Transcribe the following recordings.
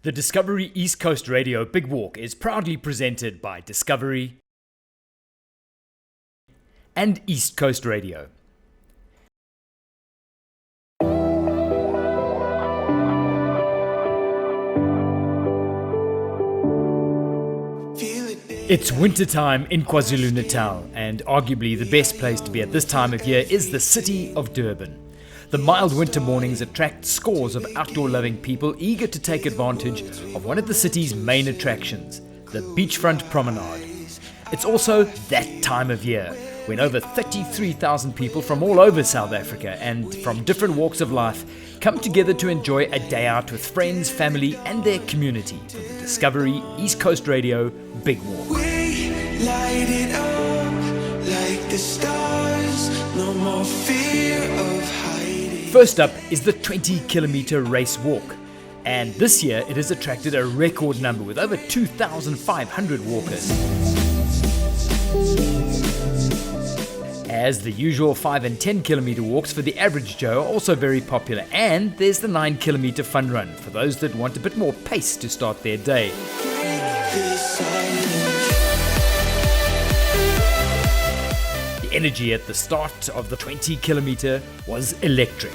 The Discovery East Coast Radio Big Walk is proudly presented by Discovery and East Coast Radio. It's wintertime in KwaZulu-Natal, and arguably the best place to be at this time of year is the city of Durban. The mild winter mornings attract scores of outdoor-loving people eager to take advantage of one of the city's main attractions, the beachfront promenade. It's also that time of year when over 33,000 people from all over South Africa and from different walks of life come together to enjoy a day out with friends, family and their community for the Discovery East Coast Radio Big Walk. We light it up like the stars, no more fear of hiding. First up is the 20-kilometer race walk, and this year it has attracted a record number with over 2,500 walkers. As the usual 5 and 10 kilometer walks for the average Joe are also very popular, and there's the 9 kilometer fun run for those that want a bit more pace to start their day. The energy at the start of the 20 kilometer was electric.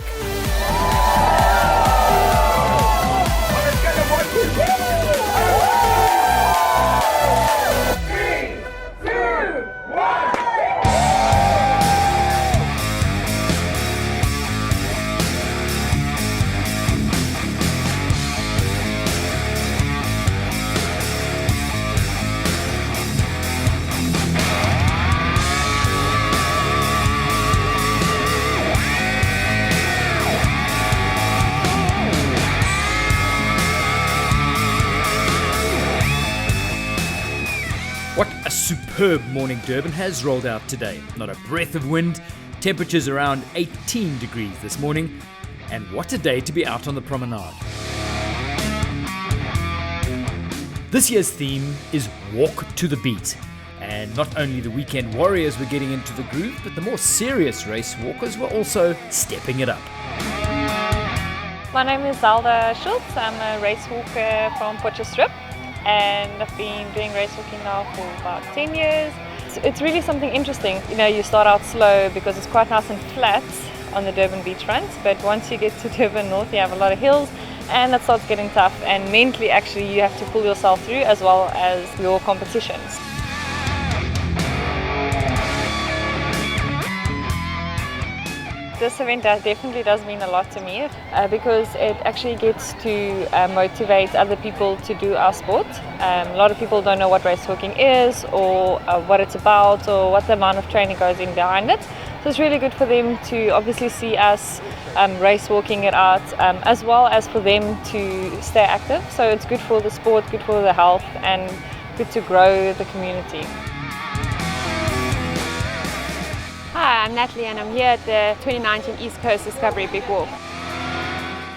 What a superb morning Durban has rolled out today. Not a breath of wind, temperatures around 18 degrees this morning, and what a day to be out on the promenade. This year's theme is Walk to the Beat, and not only the weekend warriors were getting into the groove, but the more serious race walkers were also stepping it up. My name is Zelda Schultz. I'm a race walker from Potchefstroom. And I've been doing race walking now for about 10 years. It's really something interesting. You know, you start out slow because it's quite nice and flat on the Durban beachfront, but once you get to Durban North you have a lot of hills and that starts getting tough, and mentally actually you have to pull yourself through as well as your competitions. This event definitely does mean a lot to me because it actually gets to motivate other people to do our sport. A lot of people don't know what race walking is or what it's about or what the amount of training goes in behind it. So it's really good for them to obviously see us race walking it out as well as for them to stay active. So it's good for the sport, good for the health and good to grow the community. Hi, I'm Natalie and I'm here at the 2019 East Coast Discovery Big Walk.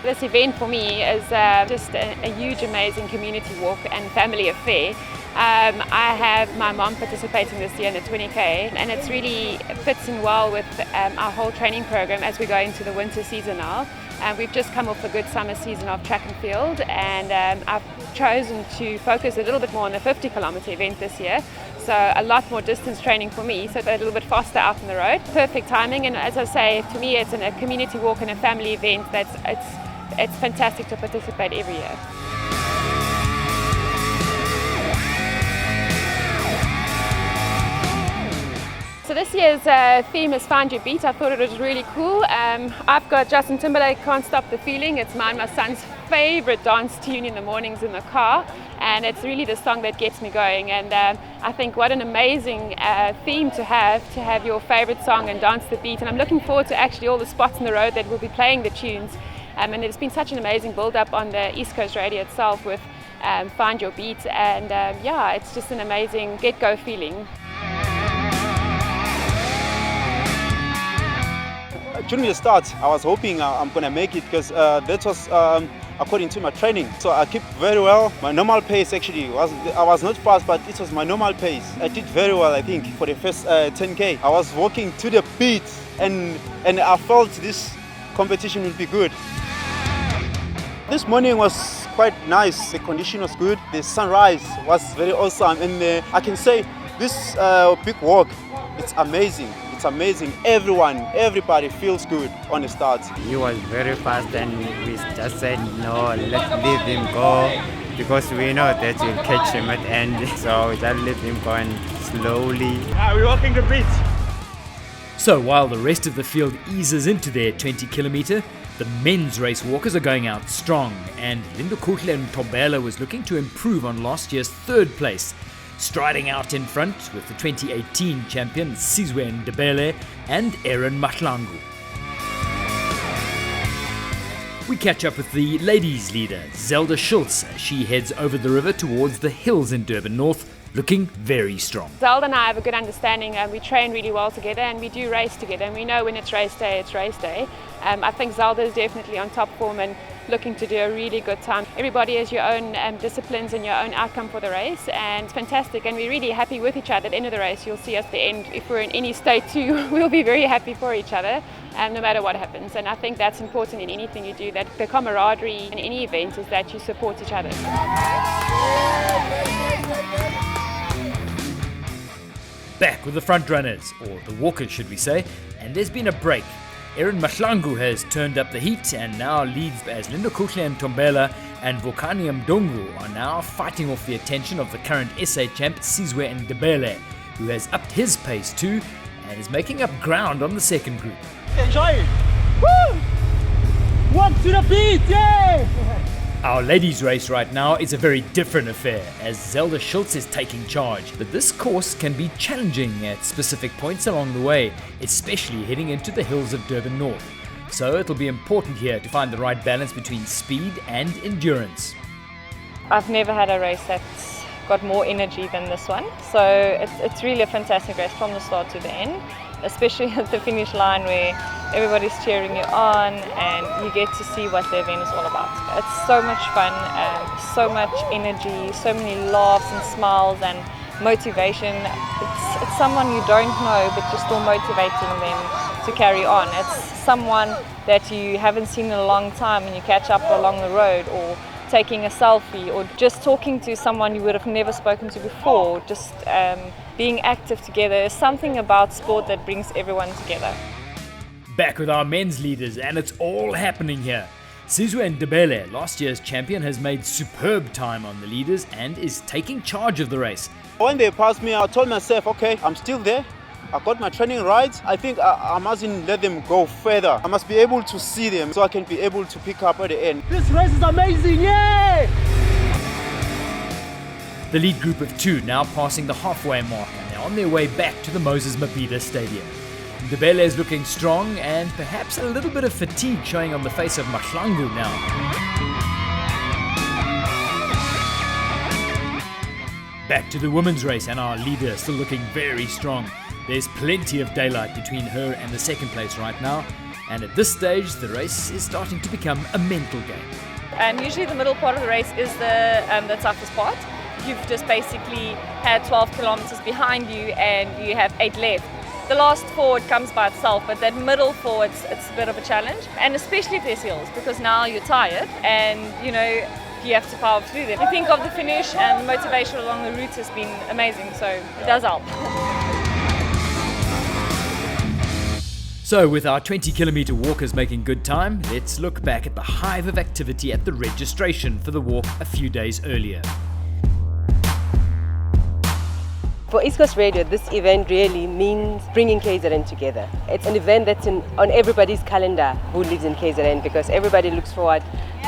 This event for me is just a huge, amazing community walk and family affair. I have my mom participating this year in the 20K, and it's really fits in well with our whole training program as we go into the winter season now. We've just come off a good summer season of track and field, and I've chosen to focus a little bit more on the 50-kilometer event this year. So a lot more distance training for me, so a little bit faster out on the road. Perfect timing, and as I say, to me it's a community walk and a family event it's fantastic to participate every year. So this year's theme is Find Your Beat. I thought it was really cool. I've got Justin Timberlake, Can't Stop the Feeling. It's mine, my son's favorite dance tune in the mornings in the car, and it's really the song that gets me going. And I think what an amazing theme to have your favorite song and dance the beat. And I'm looking forward to actually all the spots on the road that will be playing the tunes. And it's been such an amazing build-up on the East Coast Radio itself with Find Your Beat. And yeah, it's just an amazing get-go feeling. During the start, I was hoping I'm going to make it because that was according to my training. So I kept very well. My normal pace actually I was not fast, but it was my normal pace. I did very well, I think, for the first 10K. I was walking to the beat and I felt this competition will be good. This morning was quite nice. The condition was good. The sunrise was very awesome. And I can say this big walk, it's amazing. It's amazing. Everybody feels good on the start. He was very fast and we just said, no, let's leave him go because we know that we'll catch him at the end. So we just let him go and slowly. We're walking the beach. So while the rest of the field eases into their 20 kilometer, the men's race walkers are going out strong, and Lindokuhle Ntombela was looking to improve on last year's third place, striding out in front with the 2018 champion Sizwe Ndebele and Aaron Mahlangu. We catch up with the ladies' leader, Zelda Schultz, as she heads over the river towards the hills in Durban North, looking very strong. Zelda and I have a good understanding and we train really well together and we do race together and we know when it's race day, it's race day. I think Zelda is definitely on top form and looking to do a really good time. Everybody has your own disciplines and your own outcome for the race, and it's fantastic and we're really happy with each other at the end of the race. You'll see us at the end, if we're in any state too, we'll be very happy for each other no matter what happens, and I think that's important in anything you do, that the camaraderie in any event is that you support each other. Back with the front runners, or the walkers should we say, and there's been a break. Aaron Mahlangu has turned up the heat and now leads as Lindokuhle Ntombela and Vukani Mdungu are now fighting off the attention of the current SA champ Sizwe Ndebele, who has upped his pace too and is making up ground on the second group. Enjoy it! Woo! Walk to the beat, yeah! Our ladies' race right now is a very different affair as Zelda Schultz is taking charge, but this course can be challenging at specific points along the way, especially heading into the hills of Durban North. So it'll be important here to find the right balance between speed and endurance. I've never had a race that's got more energy than this one, so it's really a fantastic race from the start to the end, especially at the finish line where everybody's cheering you on and you get to see what the event is all about. It's so much fun, so much energy, so many laughs and smiles and motivation. It's someone you don't know but you're still motivating them to carry on. It's someone that you haven't seen in a long time and you catch up along the road, or taking a selfie, or just talking to someone you would have never spoken to before. Just being active together is something about sport that brings everyone together. Back with our men's leaders, and it's all happening here. Sizwe Ndebele, last year's champion, has made superb time on the leaders and is taking charge of the race. When they passed me, I told myself, okay, I'm still there. I got my training right. I think I mustn't let them go further. I must be able to see them so I can be able to pick up at the end. This race is amazing, yeah! The lead group of two now passing the halfway mark and they're on their way back to the Moses Mabhida Stadium. Ndebele is looking strong and perhaps a little bit of fatigue showing on the face of Mahlangu now. Back to the women's race and our leader still looking very strong. There's plenty of daylight between her and the second place right now, and at this stage the race is starting to become a mental game. Usually the middle part of the race is the toughest part. You've just basically had 12 kilometers behind you and you have 8 left. The last 4 it comes by itself, but that middle 4 it's a bit of a challenge, and especially if there's hills, because now you're tired and you have to power through them. You think of the finish and the motivation along the route has been amazing, so it does help. So with our 20 kilometer walkers making good time, let's look back at the hive of activity at the registration for the walk a few days earlier. For East Coast Radio, this event really means bringing KZN together. It's an event that's on everybody's calendar who lives in KZN, because everybody looks forward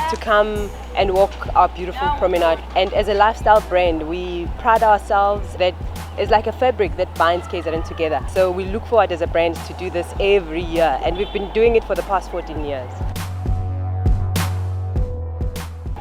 to come and walk our beautiful promenade. And as a lifestyle brand, we pride ourselves that it's like a fabric that binds KZN together. So we look forward as a brand to do this every year, and we've been doing it for the past 14 years.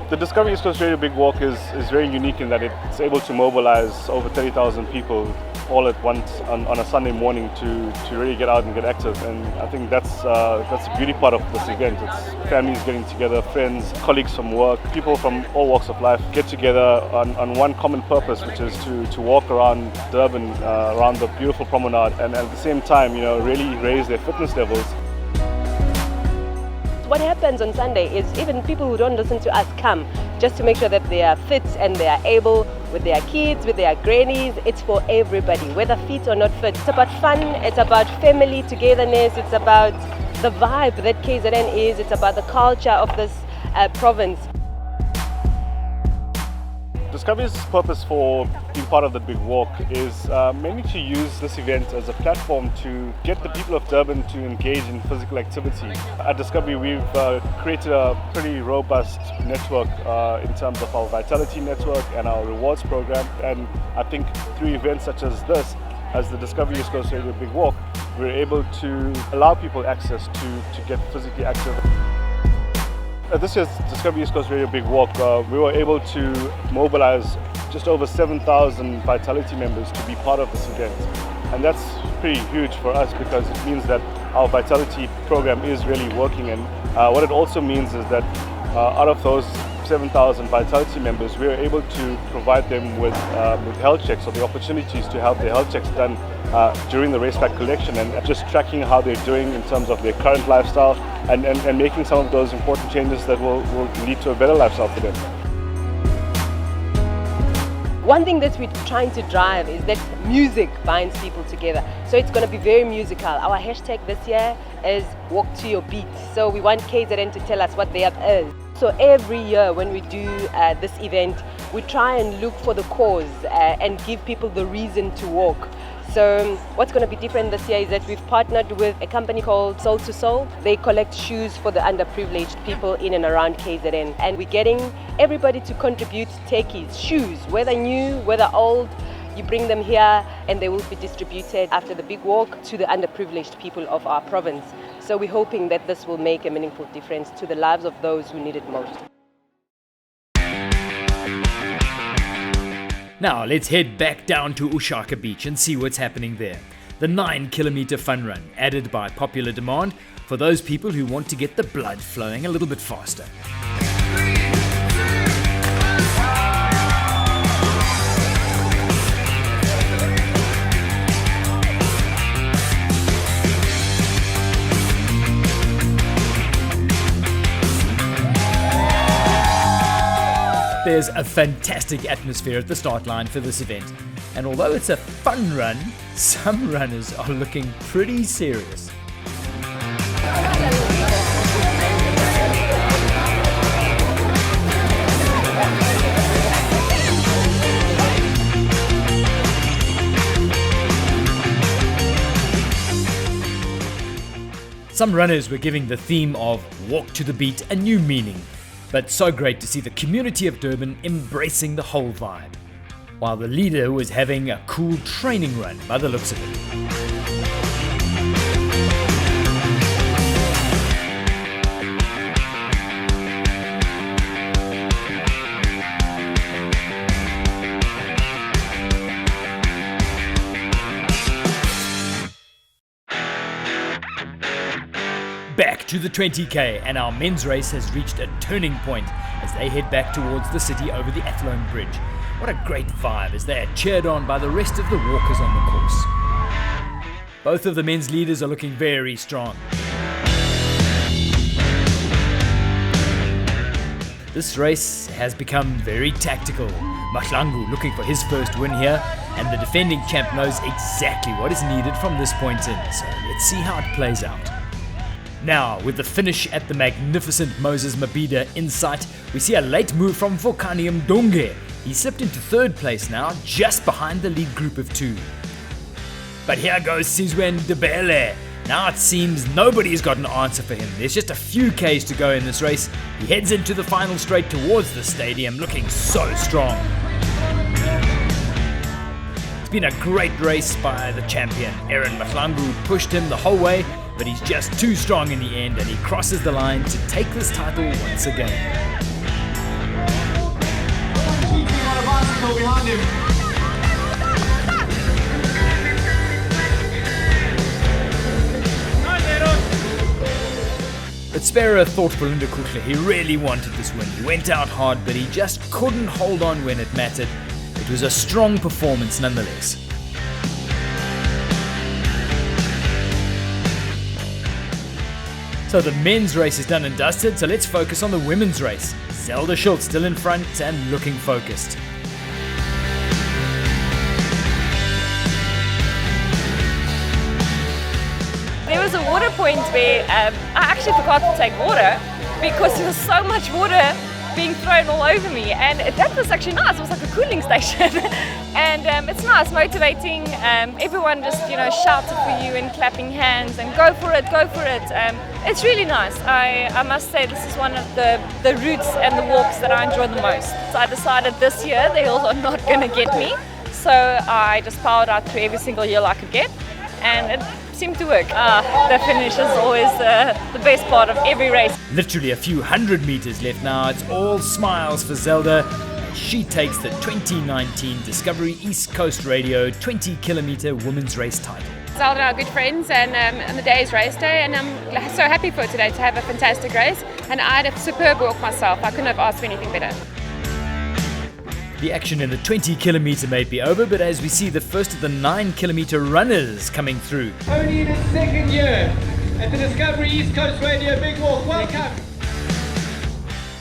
The Discovery East Coast Radio Big Walk is very unique in that it's able to mobilize over 30,000 people all at once on a Sunday morning to really get out and get active, and I think that's the beauty part of this event. It's families getting together, friends, colleagues from work, people from all walks of life get together on one common purpose, which is to walk around Durban, around the beautiful promenade, and at the same time, really raise their fitness levels. what happens on Sunday is even people who don't listen to us come just to make sure that they are fit and they are able with their kids, with their grannies. It's for everybody, whether fit or not fit. It's about fun, it's about family togetherness, it's about the vibe that KZN is, it's about the culture of this province. Discovery's purpose for being part of the Big Walk is mainly to use this event as a platform to get the people of Durban to engage in physical activity. At Discovery, we've created a pretty robust network in terms of our Vitality Network and our rewards program. And I think through events such as this, as the Discovery East Coast Radio Big Walk, we're able to allow people access to get physically active. This year's Discovery East Coast Radio Big Walk, we were able to mobilize just over 7,000 Vitality members to be part of this event. And that's pretty huge for us because it means that our Vitality program is really working. And what it also means is that out of those 7,000 Vitality members, we are able to provide them with health checks or the opportunities to have their health checks done during the race pack collection and just tracking how they're doing in terms of their current lifestyle and making some of those important changes that will lead to a better lifestyle for them. One thing that we're trying to drive is that music binds people together. So it's going to be very musical. Our hashtag this year is Walk to Your Beat. So we want KZN to tell us what their is. So every year when we do this event, we try and look for the cause and give people the reason to walk. So what's going to be different this year is that we've partnered with a company called Soul to Soul. They collect shoes for the underprivileged people in and around KZN. And we're getting everybody to contribute techies, shoes, whether new, whether old. You bring them here and they will be distributed after the Big Walk to the underprivileged people of our province. So we're hoping that this will make a meaningful difference to the lives of those who need it most. Now let's head back down to Ushaka Beach and see what's happening there. The 9-kilometer fun run, added by popular demand for those people who want to get the blood flowing a little bit faster. There's a fantastic atmosphere at the start line for this event, and although it's a fun run, some runners are looking pretty serious. Some runners were giving the theme of Walk to the Beat a new meaning. But so great to see the community of Durban embracing the whole vibe, while the leader was having a cool training run by the looks of it. Back to the 20k, and our men's race has reached a turning point as they head back towards the city over the Athlone Bridge. What a great vibe as they are cheered on by the rest of the walkers on the course. Both of the men's leaders are looking very strong. This race has become very tactical. Mahlangu looking for his first win here, and the defending champ knows exactly what is needed from this point in, so let's see how it plays out. Now, with the finish at the magnificent Moses Mabhida in sight, we see a late move from Vukani Mdunge. He slipped into third place now, just behind the lead group of two. But here goes Sizwen Debele. Now it seems nobody's got an answer for him. There's just a few Ks to go in this race. He heads into the final straight towards the stadium, looking so strong. It's been a great race by the champion. Aaron Mahlangu pushed him the whole way, but he's just too strong in the end, and he crosses the line to take this title once again. Behind him. But Sparrow thought Belinda Kukla, he really wanted this win. He went out hard, but he just couldn't hold on when it mattered. It was a strong performance nonetheless. So the men's race is done and dusted, so let's focus on the women's race. Zelda Schultz still in front and looking focused. There was a water point where I actually forgot to take water because there was so much water being thrown all over me, and that was actually nice. It was like a cooling station. And it's nice, motivating. Everyone just shouted for you and clapping hands and go for it. It's really nice. I must say this is one of the routes and the walks that I enjoy the most. So I decided this year the hills are not going to get me, so I just powered out through every single hill I could get, and it seemed to work. The finish is always the best part of every race. Literally a few hundred meters left now. It's all smiles for Zelda. She takes the 2019 Discovery East Coast Radio 20-kilometer women's race title. Zelda and I are good friends, and the day is race day, and I'm so happy for today to have a fantastic race. And I had a superb walk myself. I couldn't have asked for anything better. The action in the 20-kilometer may be over, but as we see the first of the 9-kilometer runners coming through. Only in its second year at the Discovery East Coast Radio Big Walk. Welcome.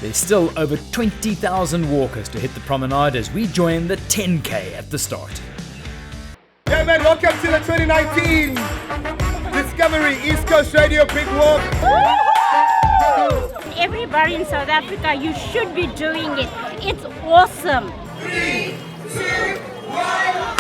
There's still over 20,000 walkers to hit the promenade as we join the 10K at the start. Yeah, man, welcome to the 2019 Discovery East Coast Radio Big Walk. Everybody in South Africa, you should be doing it. It's awesome. 3, 2, 1.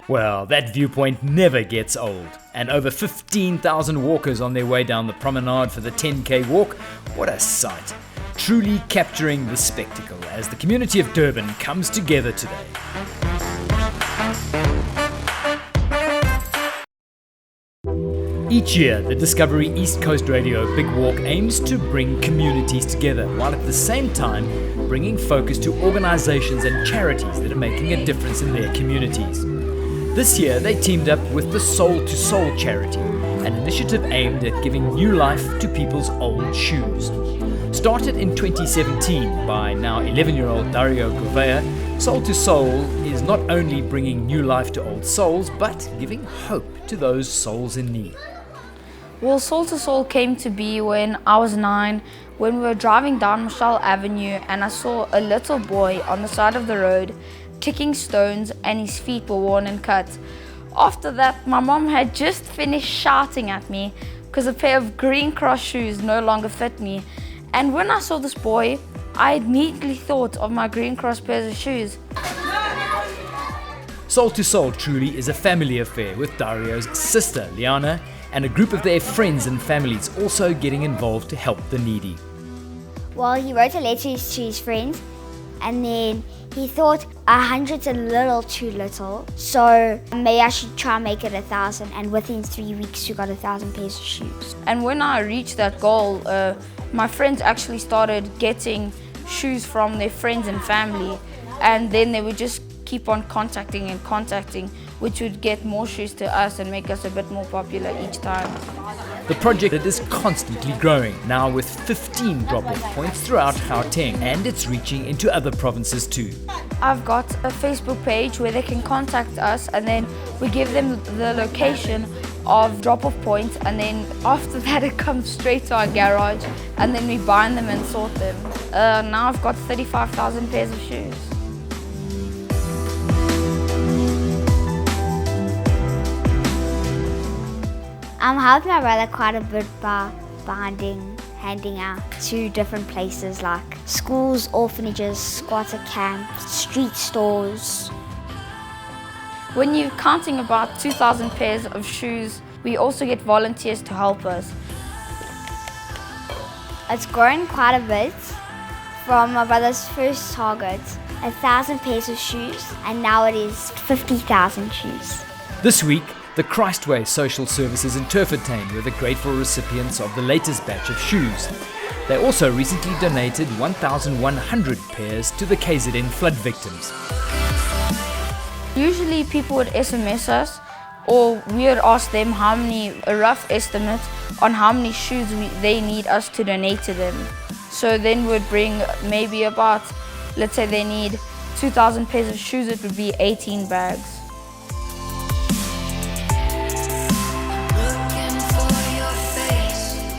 Well, that viewpoint never gets old. And over 15,000 walkers on their way down the promenade for the 10K walk. What a sight. Truly capturing the spectacle as the community of Durban comes together today. Each year, the Discovery East Coast Radio Big Walk aims to bring communities together, while at the same time bringing focus to organizations and charities that are making a difference in their communities. This year, they teamed up with the Soul to Soul charity, an initiative aimed at giving new life to people's old shoes. Started in 2017 by now 11-year-old Dario Gouveia, Soul to Soul is not only bringing new life to old souls, but giving hope to those souls in need. Well, Soul to Soul came to be when I was 9, when we were driving down Michelle Avenue and I saw a little boy on the side of the road kicking stones and his feet were worn and cut. After that, my mom had just finished shouting at me because a pair of Green Cross shoes no longer fit me. And when I saw this boy, I immediately thought of my Green Cross pairs of shoes. Soul to Soul truly is a family affair, with Dario's sister, Liana, and a group of their friends and families also getting involved to help the needy. Well, he wrote a letter to his friends, and then he thought 100's a little too little, so maybe I should try and make it 1,000, and within 3 weeks we got 1,000 pairs of shoes. And when I reached that goal, my friends actually started getting shoes from their friends and family, and then they would just keep on contacting, which would get more shoes to us and make us a bit more popular each time. The project is constantly growing, now with 15 drop-off points throughout Gauteng, and it's reaching into other provinces too. I've got a Facebook page where they can contact us, and then we give them the location of drop-off points, and then after that it comes straight to our garage, and then we bind them and sort them. Now I've got 35,000 pairs of shoes. I'm helping my brother quite a bit by handing out to different places like schools, orphanages, squatter camps, street stores. When you're counting about 2,000 pairs of shoes, we also get volunteers to help us. It's grown quite a bit from my brother's first target, 1,000 pairs of shoes, and now it is 50,000 shoes. This week, The Christway Social Services in Turffontein were the grateful recipients of the latest batch of shoes. They also recently donated 1,100 pairs to the KZN flood victims. Usually people would SMS us, or we would ask them a rough estimate on how many shoes they need us to donate to them. So then we'd bring maybe about, let's say they need 2,000 pairs of shoes, it would be 18 bags.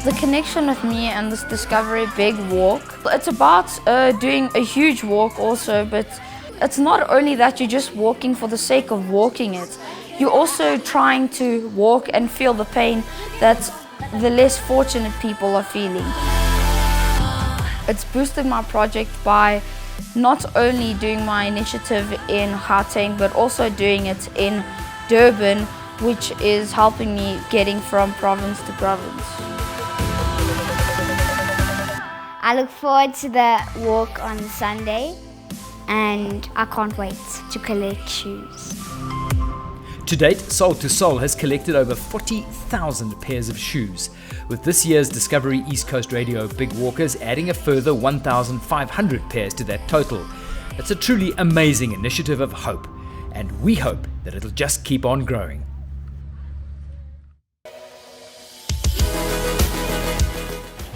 The connection with me and this Discovery Big Walk, it's about doing a huge walk also, but it's not only that you're just walking for the sake of walking it. You're also trying to walk and feel the pain that the less fortunate people are feeling. It's boosted my project by not only doing my initiative in Gauteng, but also doing it in Durban, which is helping me getting from province to province. I look forward to the walk on Sunday and I can't wait to collect shoes. To date, Soul to Soul has collected over 40,000 pairs of shoes, with this year's Discovery East Coast Radio Big Walkers adding a further 1,500 pairs to that total. It's a truly amazing initiative of hope, and we hope that it'll just keep on growing.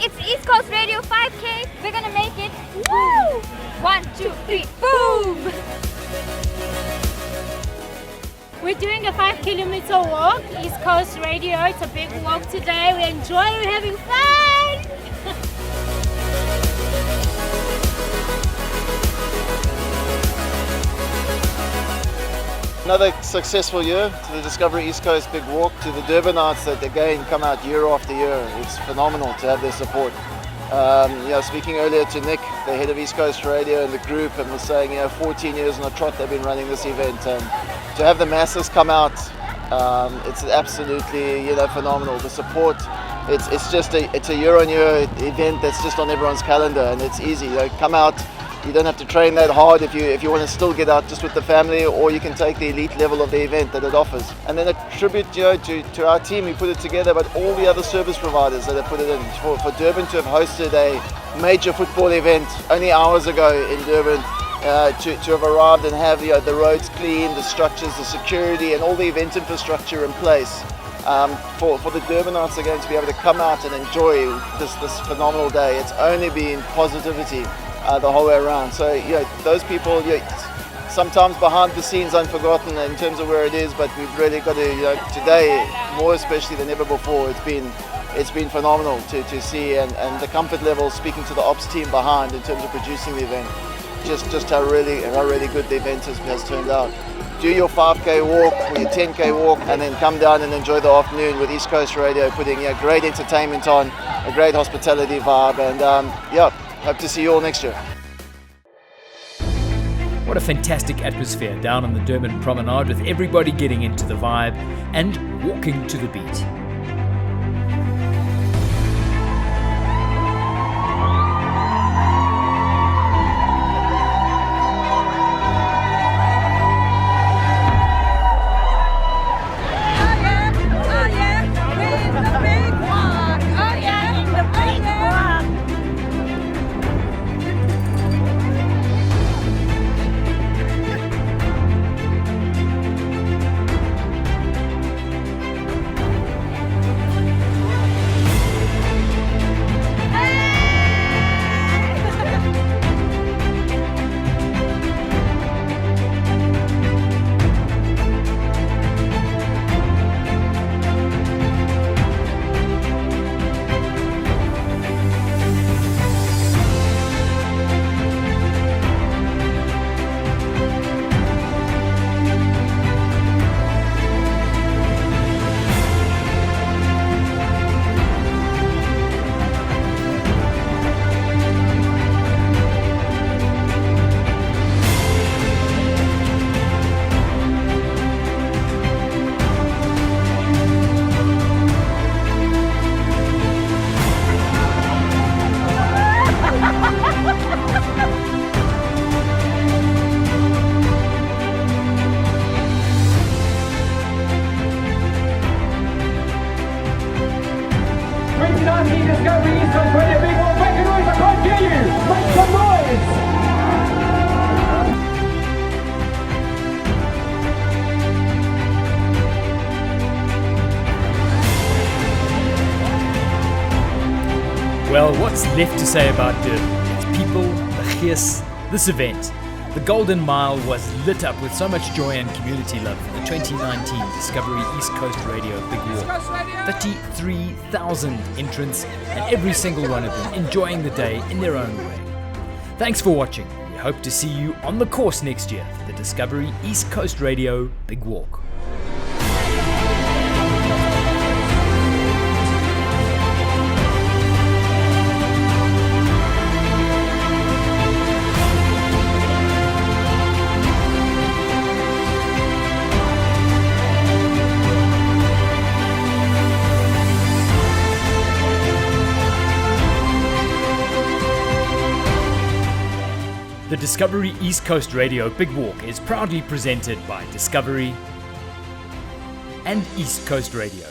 It's East Coast Radio 5K. We're gonna make it. Woo! 1, 2, 3, boom! We're doing a 5-kilometer walk, East Coast Radio. It's a big walk today. We enjoy, we're having fun! Another successful year to the Discovery East Coast Big Walk, to the Durbanites that again come out year after year. It's phenomenal to have their support. Speaking earlier to Nick, the head of East Coast Radio and the group, and was saying, 14 years on a trot they've been running this event, and to have the masses come out, it's absolutely phenomenal. The support, it's a year-on-year event that's just on everyone's calendar, and it's easy. Come out. You don't have to train that hard if you want to still get out just with the family, or you can take the elite level of the event that it offers. And then a tribute to our team who put it together, but all the other service providers that have put it in. For Durban to have hosted a major football event only hours ago in Durban, to have arrived and have the roads clean, the structures, the security and all the event infrastructure in place. For the Durbanites again to be able to come out and enjoy this phenomenal day. It's only been positivity the whole way around. So those people, sometimes behind the scenes unforgotten in terms of where it is, but we've really got to today more especially than ever before. It's been phenomenal to see, and the comfort level, speaking to the ops team behind in terms of producing the event, just how really good the event has turned out. Do your 5K walk or your 10K walk, and then come down and enjoy the afternoon with East Coast Radio putting great entertainment on, a great hospitality vibe, and hope to see you all next year. What a fantastic atmosphere down on the Durban Promenade, with everybody getting into the vibe and walking to the beat. Well, what's left to say about Durban? Its people, the gees, this event. The Golden Mile was lit up with so much joy and community love for the 2019 Discovery East Coast Radio Big Walk. 33,000 entrants, and every single one of them enjoying the day in their own way. Thanks for watching. We hope to see you on the course next year for the Discovery East Coast Radio Big Walk. The Discovery East Coast Radio Big Walk is proudly presented by Discovery and East Coast Radio.